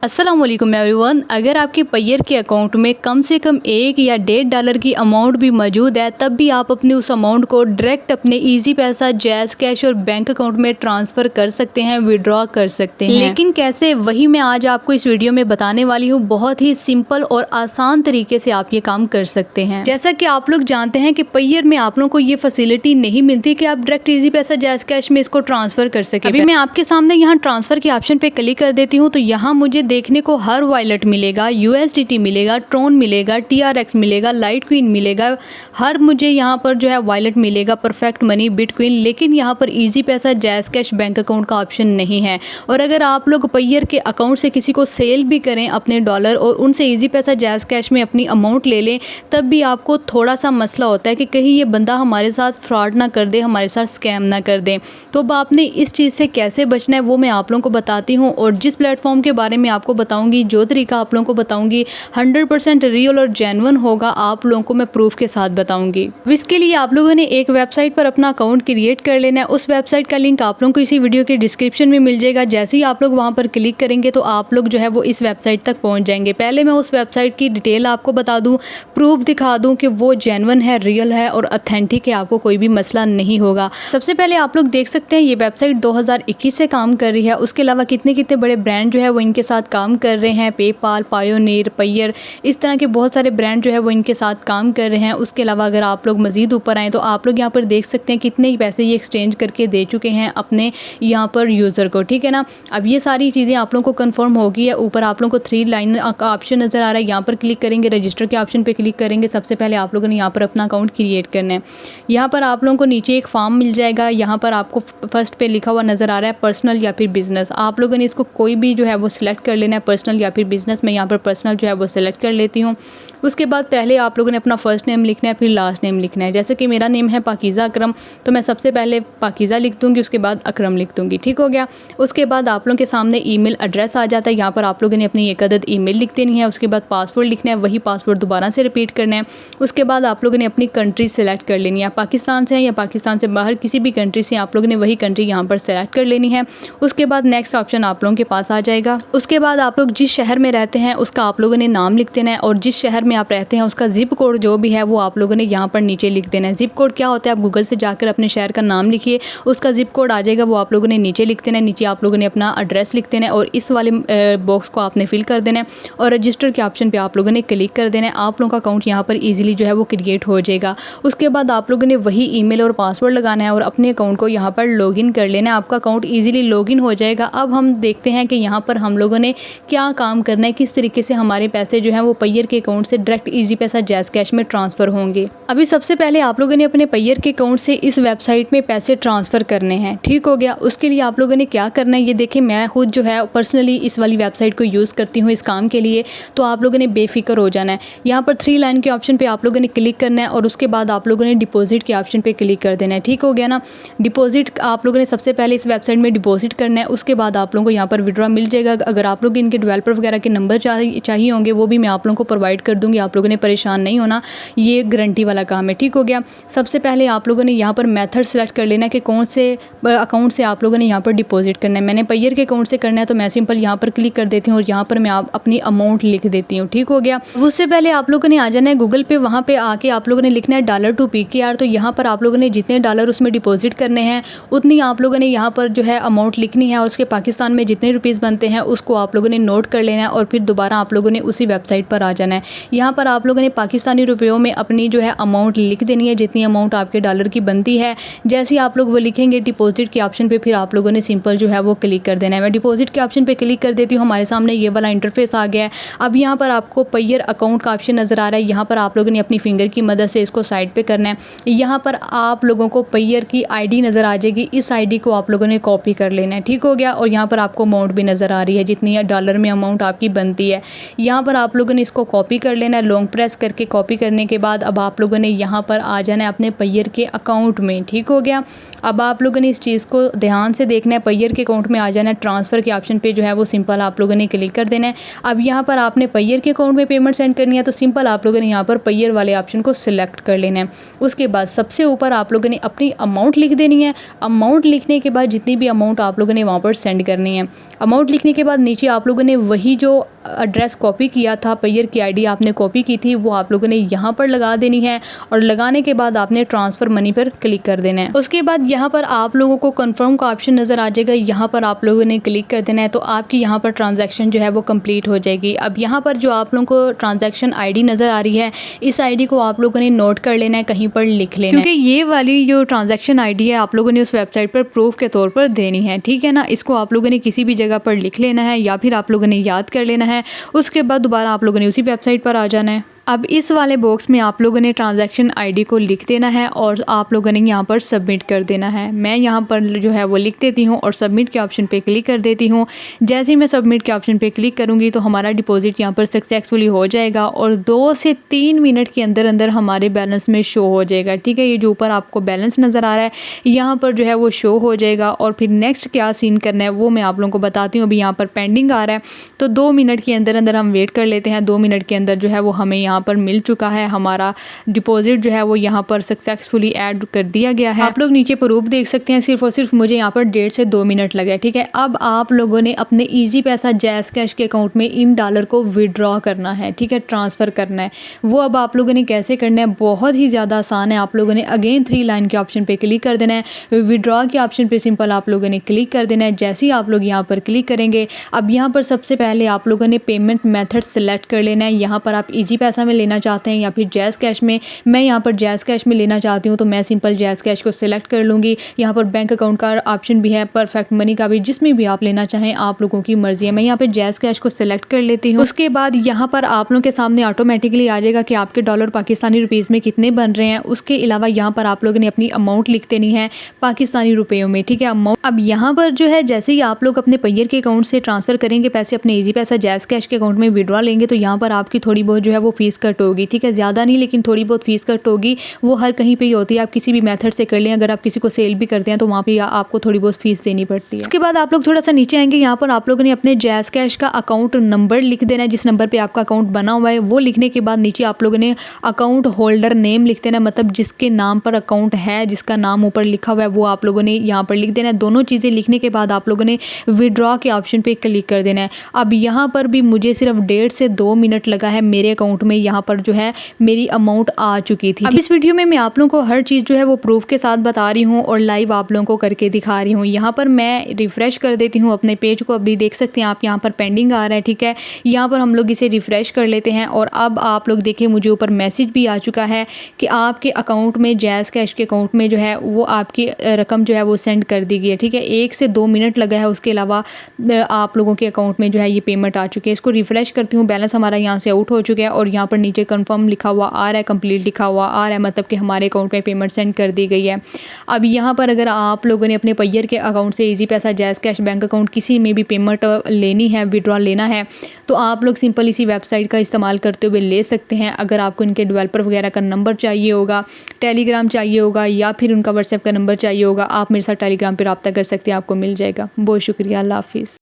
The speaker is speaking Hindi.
अस्सलाम वालेकुम एवरीवन। अगर आपके पैयर के अकाउंट में कम से कम $1 या $1.5 की अमाउंट भी मौजूद है, तब भी आप अपने उस अमाउंट को डायरेक्ट अपने इजी पैसा, जैज़ कैश और बैंक अकाउंट में ट्रांसफ़र कर सकते हैं, विड्रॉ कर सकते हैं। लेकिन कैसे, वही मैं आज आपको इस वीडियो में बताने वाली हूँ। बहुत ही सिंपल और आसान तरीके से आप ये काम कर सकते हैं। जैसा कि आप लोग जानते हैं कि पैयर में आप लोगों को ये फैसिलिटी नहीं मिलती कि आप डायरेक्ट इजी पैसा, जैज़ कैश में इसको ट्रांसफ़र कर सकें। अभी मैं आपके सामने यहाँ ट्रांसफ़र के ऑप्शन पे क्लिक कर देती हूँ, तो यहाँ मुझे देखने को हर वॉलेट मिलेगा, USDT मिलेगा, ट्रोन मिलेगा, TRX मिलेगा, लाइट क्वीन मिलेगा, हर मुझे यहाँ पर जो है वॉलेट मिलेगा, परफेक्ट मनी, बिटकॉइन। लेकिन यहाँ पर इजी पैसा, जैज़ कैश, बैंक अकाउंट का ऑप्शन नहीं है। और अगर आप लोग पैयर के अकाउंट से किसी को सेल भी करें अपने डॉलर और उनसे इजी पैसा, जैज़ कैश में अपनी अमाउंट ले लें, तब भी आपको थोड़ा सा मसला होता है कि कहीं ये बंदा हमारे साथ फ्रॉड ना कर दे, हमारे साथ स्कैम ना कर दे। तो अब आपने इस चीज़ से कैसे बचना है वो मैं आप लोगों को बताती हूँ। और जिस प्लेटफॉर्म के बारे में आपको बताऊँगी, जो तरीका आप लोगों को बताऊंगी 100% रियल और जेन्युइन होगा, आप लोगों को मैं प्रूफ के साथ बताऊंगी। इसके लिए आप लोगों ने एक वेबसाइट पर अपना अकाउंट क्रिएट कर लेना है। उस वेबसाइट का लिंक आप लोगों को इसी वीडियो के डिस्क्रिप्शन में मिल जाएगा। जैसे ही आप लोग वहां पर क्लिक करेंगे तो आप लोग जो है वो इस वेबसाइट तक पहुंच जाएंगे। पहले मैं उस वेबसाइट की डिटेल आपको बता दूं, प्रूफ दिखा दूं कि वो जेन्युइन है, रियल है और ऑथेंटिक है, आपको कोई भी मसला नहीं होगा। सबसे पहले आप लोग देख सकते हैं ये वेबसाइट 2021 से काम कर रही है। उसके अलावा कितने कितने बड़े ब्रांड जो है वो इनके साथ काम कर रहे हैं, पेपाल, पायोनियर, पैयर, इस तरह के बहुत सारे ब्रांड जो है वो इनके साथ काम कर रहे हैं। उसके अलावा अगर आप लोग मज़ीद ऊपर आएँ तो आप लोग यहाँ पर देख सकते हैं कितने ही पैसे ये एक्सचेंज करके दे चुके हैं अपने यहाँ पर यूज़र को, ठीक है ना। अब ये सारी चीज़ें आप लोगों को कंफर्म होगी है। ऊपर आप लोगों को 3 लाइन का ऑप्शन नज़र आ रहा है, यहाँ पर क्लिक करेंगे, रजिस्टर के ऑप्शन पर क्लिक करेंगे। सबसे पहले आप लोगों ने यहाँ पर अपना अकाउंट क्रिएट करना है। यहाँ पर आप लोगों को नीचे एक फॉर्म मिल जाएगा, यहाँ पर आपको फर्स्ट पे लिखा हुआ नज़र आ रहा है पर्सनल या फिर बिजनेस। आप लोगों ने इसको कोई भी जो है वो सिलेक्ट कर लेना है, पर्सनल या फिर बिजनेस। मैं यहाँ पर पर्सनल जो है वो सिलेक्ट कर लेती हूँ। उसके बाद पहले आप लोगों ने अपना फर्स्ट नेम लिखना है, फिर लास्ट नेम लिखना है। जैसे कि मेरा नेम है पाकीज़ा अकरम, तो मैं सबसे पहले पाकीज़ा लिख दूँगी, उसके बाद अकरम लिख दूँगी, ठीक हो गया। उसके बाद आप लोगों के सामने ईमेल एड्रेस आ जाता है। यहाँ पर आप लोगों ने अपनी एक अदद ईमेल लिख देनी है। उसके बाद पासवर्ड लिखना है, वही पासवर्ड दोबारा से रिपीट करना है। उसके बाद आप लोगों ने अपनी कंट्री सेलेक्ट कर लेनी है, पाकिस्तान से या पाकिस्तान से बाहर किसी भी कंट्री से आप लोगों ने वही कंट्री यहाँ पर सेलेक्ट कर लेनी है। उसके बाद नेक्स्ट ऑप्शन आप लोगों के पास आ जाएगा। उसके बाद आप लोग जिस शहर में रहते हैं उसका आप लोगों ने नाम लिख देना है, और जिस शहर में आप रहते हैं उसका जिप कोड जो भी है वो आप लोगों ने यहाँ पर नीचे लिख देना है। जिप कोड क्या होता है, आप गूगल से जाकर अपने शहर का नाम लिखिए, उसका जिप कोड आ जाएगा, वो आप लोगों ने नीचे लिख देना है। नीचे आप लोगों ने अपना एड्रेस लिख देना है और इस वाले बॉक्स को आपने फिल कर देना है और रजिस्टर के ऑप्शन पर आप लोगों ने क्लिक कर देना है। आप लोगों का अकाउंट यहाँ पर ईजिली जो है वो क्रिएट हो जाएगा। उसके बाद आप लोगों ने वही ईमेल और पासवर्ड लगाना है और अपने अकाउंट को यहाँ पर लॉगिन कर लेना है। आपका अकाउंट ईजिली लॉगिन हो जाएगा। अब हम देखते हैं कि यहाँ पर हम लोगों ने क्या काम करना है, किस तरीके से हमारे पैसे जो हैं वो पैयर के अकाउंट से डायरेक्ट इजी पैसा, जैज़ कैश में ट्रांसफ़र होंगे। अभी सबसे पहले आप लोगों ने अपने पैयर के अकाउंट से इस वेबसाइट में पैसे ट्रांसफ़र करने हैं, ठीक हो गया। उसके लिए आप लोगों ने क्या करना है ये देखें। मैं खुद जो है पर्सनली इस वाली वेबसाइट को यूज़ करती हूँ इस काम के लिए, तो आप लोगों ने बेफिक्र हो जाना है। यहाँ पर 3 लाइन के ऑप्शन पर आप लोगों ने क्लिक करना है और उसके बाद आप लोगों ने डिपॉजिट के ऑप्शन पर क्लिक कर देना है, ठीक हो गया ना। डिपॉजिट आप लोगों ने सबसे पहले इस वेबसाइट में डिपॉजिट करना है। उसके बाद आप लोगों को यहाँ पर विड्रॉ मिल जाएगा। अगर आप लोग इनके डेवलपर वगैरह के नंबर चाहिए होंगे वो भी मैं आप लोगों को प्रोवाइड कर दूंगी। आप लोगों ने परेशान नहीं होना, ये गारंटी वाला काम है, ठीक हो गया। सबसे पहले आप लोगों ने यहाँ पर मेथड सेलेक्ट कर लेना कि कौन से अकाउंट से आप लोगों ने यहाँ पर डिपॉजिट करना है। मैंने पैयर के अकाउंट से करना है तो मैं सिंपल यहाँ पर क्लिक कर देती हूँ और यहाँ पर मैं अपनी अमाउंट लिख देती हूँ, ठीक हो गया। उससे पहले आप लोगों ने आ जाना है गूगल पे, वहाँ पे आके आप लोगों ने लिखना है $2 तो यहाँ पर आप लोगों ने जितने डॉलर उसमें डिपॉजिट करने हैं उतनी आप लोगों ने यहाँ पर जो है अमाउंट लिखनी है। उसके पाकिस्तान में जितने रुपीज़ बनते हैं उसको आप लोगों ने नोट कर लेना है और फिर दोबारा आप लोगों ने उसी वेबसाइट पर आ जाना है। यहाँ पर आप लोगों ने पाकिस्तानी रुपयों में अपनी जो है अमाउंट लिख देनी है, जितनी अमाउंट आपके डॉलर की बनती है। जैसे ही आप लोग वो लिखेंगे डिपॉजिट के ऑप्शन पे फिर आप लोगों ने सिंपल जो है वो क्लिक कर देना है। मैं डिपॉजिट के ऑप्शन पे क्लिक कर देती हूँ, हमारे सामने ये वाला इंटरफेस आ गया है। अब यहाँ पर आपको पैयर अकाउंट का ऑप्शन नज़र आ रहा है। यहाँ पर आप लोगों ने अपनी फिंगर की मदद से इसको साइड पर करना है। यहाँ पर आप लोगों को पैयर की ID नज़र आ जाएगी, इस ID को आप लोगों ने कॉपी कर लेना है, ठीक हो गया। और यहाँ पर आपको अमाउंट भी नज़र आ रही है, जितनी डॉलर में अमाउंट आपकी बनती है। यहाँ पर आप लोगों ने इसको कॉपी कर लेना लेना है, लॉन्ग प्रेस करके कॉपी करने के बाद अब आप लोगों ने यहाँ पर आ जाना है अपने पैयर के अकाउंट में। ठीक हो गया। अब आप लोगों ने इस चीज़ को ध्यान से देखना है, पैयर के अकाउंट में आ जाना है, ट्रांसफ़र के ऑप्शन पे जो है वो सिंपल आप लोगों ने क्लिक कर देना है। अब यहाँ पर आपने पैयर के अकाउंट में पेमेंट सेंड करनी है तो सिंपल आप लोगों ने यहाँ पर पैयर वाले ऑप्शन को सिलेक्ट कर लेना है। उसके बाद सबसे ऊपर आप लोगों ने अपनी अमाउंट लिख देनी है। अमाउंट लिखने के बाद जितनी भी अमाउंट आप लोगों ने वहाँ पर सेंड करनी है। अमाउंट लिखने के बाद नीचे आप लोगों ने वही जो एड्रेस कॉपी किया था, पैयर की आईडी आपने कॉपी की थी, वो आप लोगों ने यहाँ पर लगा देनी है और लगाने के बाद आपने ट्रांसफ़र मनी पर क्लिक कर देना है। उसके बाद यहाँ पर आप लोगों को कंफर्म का ऑप्शन नज़र आ जाएगा, यहाँ पर आप लोगों ने क्लिक कर देना है तो आपकी यहाँ पर ट्रांजैक्शन जो है वो कंप्लीट हो जाएगी। अब यहाँ पर जो आप लोगों को ट्रांजैक्शन आईडी नज़र आ रही है, इस आईडी को आप लोगों ने नोट कर लेना है, कहीं पर लिख लेना है, क्योंकि ये वाली जो ट्रांजैक्शन आईडी है आप लोगों ने उस वेबसाइट पर प्रूफ के तौर पर देनी है। ठीक है ना। इसको आप लोगों ने किसी भी जगह पर लिख लेना है या फिर आप लोगों ने याद कर लेना है। उसके बाद दोबारा आप लोगों ने उसी वेबसाइट पर आ जाना है। अब इस वाले बॉक्स में आप लोगों ने ट्रांजैक्शन आईडी को लिख देना है और आप लोगों ने यहाँ पर सबमिट कर देना है। मैं यहाँ पर जो है वो लिख देती हूँ और सबमिट के ऑप्शन पे क्लिक कर देती हूँ। जैसे ही मैं सबमिट के ऑप्शन पे क्लिक करूँगी तो हमारा डिपॉजिट यहाँ पर सक्सेसफुली हो जाएगा और 2 से 3 मिनट के अंदर अंदर हमारे बैलेंस में शो हो जाएगा। ठीक है। ये जो ऊपर आपको बैलेंस नज़र आ रहा है यहाँ पर जो है वो शो हो जाएगा और फिर नेक्स्ट क्या सीन करना है वो मैं आप लोगों को बताती हूँ। अभी यहाँ पर पेंडिंग आ रहा है तो 2 मिनट के अंदर अंदर हम वेट कर लेते हैं। 2 मिनट के अंदर जो है वो हमें यहाँ पर मिल चुका है, हमारा डिपॉजिट जो है वो यहाँ पर सक्सेसफुली ऐड कर दिया गया है। आप लोग नीचे प्रूफ देख सकते हैं, सिर्फ और सिर्फ मुझे यहाँ पर 1.5 से 2 मिनट लगे। ठीक है। अब आप लोगों ने अपने इजी पैसा जैज़ कैश के अकाउंट में इन डॉलर को विड्रॉ करना है। ठीक है। ट्रांसफ़र करना है। वो अब आप लोगों ने कैसे करना है, बहुत ही ज़्यादा आसान है। आप लोगों ने अगेन 3 लाइन के ऑप्शन पे क्लिक कर देना है। विड्रॉ के ऑप्शन पे सिंपल आप लोगों ने क्लिक कर देना है। जैसे ही आप लोग यहाँ पर क्लिक करेंगे, अब यहाँ पर सबसे पहले आप लोगों ने पेमेंट मेथड सेलेक्ट कर लेना है। यहाँ पर आप इजी पैसा में लेना चाहते हैं या फिर जैज़ कैश में। मैं यहाँ पर जैज़ कैश में लेना चाहती हूँ तो मैं सिंपल जैज़ कैश को सिलेक्ट कर लूँगी। यहाँ पर बैंक अकाउंट का ऑप्शन भी है, परफेक्ट मनी का भी, जिसमें भी आप लेना चाहें आप लोगों की मर्जी है। मैं यहाँ पर जैज़ कैश को सिलेक्ट कर लेती हूँ। उसके बाद यहाँ पर आप लोगों के सामने ऑटोमेटिकली आ जाएगा कि आपके डॉलर पाकिस्तानी रुपीज़ में कितने बन रहे हैं। उसके अलावा यहाँ पर आप लोगों ने अपनी अमाउंट लिख देनी है पाकिस्तानी रुपयों में। ठीक है। अमाउंट अब यहाँ पर जो है जैसे ही आप लोग अपने पैयर के अकाउंट से ट्रांसफ़र करेंगे पैसे, अपने इजी पैसा जैज़ कैश के अकाउंट में विड्रॉ लेंगे तो यहाँ पर आपकी थोड़ी बहुत जो है वो फीस कट होगी। ठीक है। ज़्यादा नहीं लेकिन थोड़ी बहुत फीस कट होगी। वो हर कहीं पे ही होती है, आप किसी भी मेथड से कर लें। अगर आप किसी को सेल भी करते हैं तो वहाँ पे आपको थोड़ी बहुत फीस देनी पड़ती है। उसके बाद आप लोग थोड़ा सा नीचे आएंगे, यहाँ पर आप लोगों ने अपने जैज़ कैश का अकाउंट नंबर लिख देना है, जिस नंबर पे आपका अकाउंट बना हुआ है। वो लिखने के बाद नीचे आप लोगों ने अकाउंट होल्डर नेम लिख देना, मतलब जिसके नाम पर अकाउंट है, जिसका नाम ऊपर लिखा हुआ है वो आप लोगों ने यहाँ पर लिख देना है। दोनों चीज़ें लिखने के बाद आप लोगों ने विड्रॉ के ऑप्शन पे क्लिक कर देना है। अब यहाँ पर भी मुझे सिर्फ 1.5 से 2 मिनट लगा है। मेरे अकाउंट में यहाँ पर जो है मेरी अमाउंट आ चुकी थी। अब इस वीडियो में मैं आप लोगों को हर चीज़ जो है वो प्रूफ के साथ बता रही हूँ और लाइव आप लोगों को करके दिखा रही हूँ। यहाँ पर मैं रिफ़्रेश कर देती हूँ अपने पेज को। अभी देख सकते हैं आप यहाँ पर पेंडिंग आ रहा है। ठीक है। यहाँ पर हम लोग इसे रिफ़्रेश कर लेते हैं और अब आप लोग देखिए मुझे ऊपर मैसेज भी आ चुका है कि आपके अकाउंट में जैज़ कैश के अकाउंट में जो है वो आपकी रकम जो है वो सेंड कर दी गई है। ठीक है। 1 से 2 मिनट लगा है। उसके अलावा आप लोगों के अकाउंट में जो है ये पेमेंट आ चुकी है। इसको रिफ़्रेश करती हूँ, बैलेंस हमारा यहाँ से आउट हो चुका है और यहाँ पर नीचे कन्फर्म लिखा हुआ आ रहा है, कंप्लीट लिखा हुआ आ रहा है, मतलब कि हमारे अकाउंट में पेमेंट सेंड कर दी गई है। अब यहाँ पर अगर आप लोगों ने अपने पैयर के अकाउंट से इजी पैसा जैज़ कैश बैंक अकाउंट किसी में भी पेमेंट लेनी है, विड्रॉ लेना है, तो आप लोग सिंपल इसी वेबसाइट का इस्तेमाल करते हुए ले सकते हैं। अगर आपको इनके डेवलपर वगैरह का नंबर चाहिए होगा, टेलीग्राम चाहिए होगा या फिर उनका व्हाट्सएप का नंबर चाहिए होगा, आप मेरे साथ टेलीग्राम पर रब्ता कर सकते हैं, आपको मिल जाएगा। बहुत शुक्रिया। अल्लाह हाफिज़।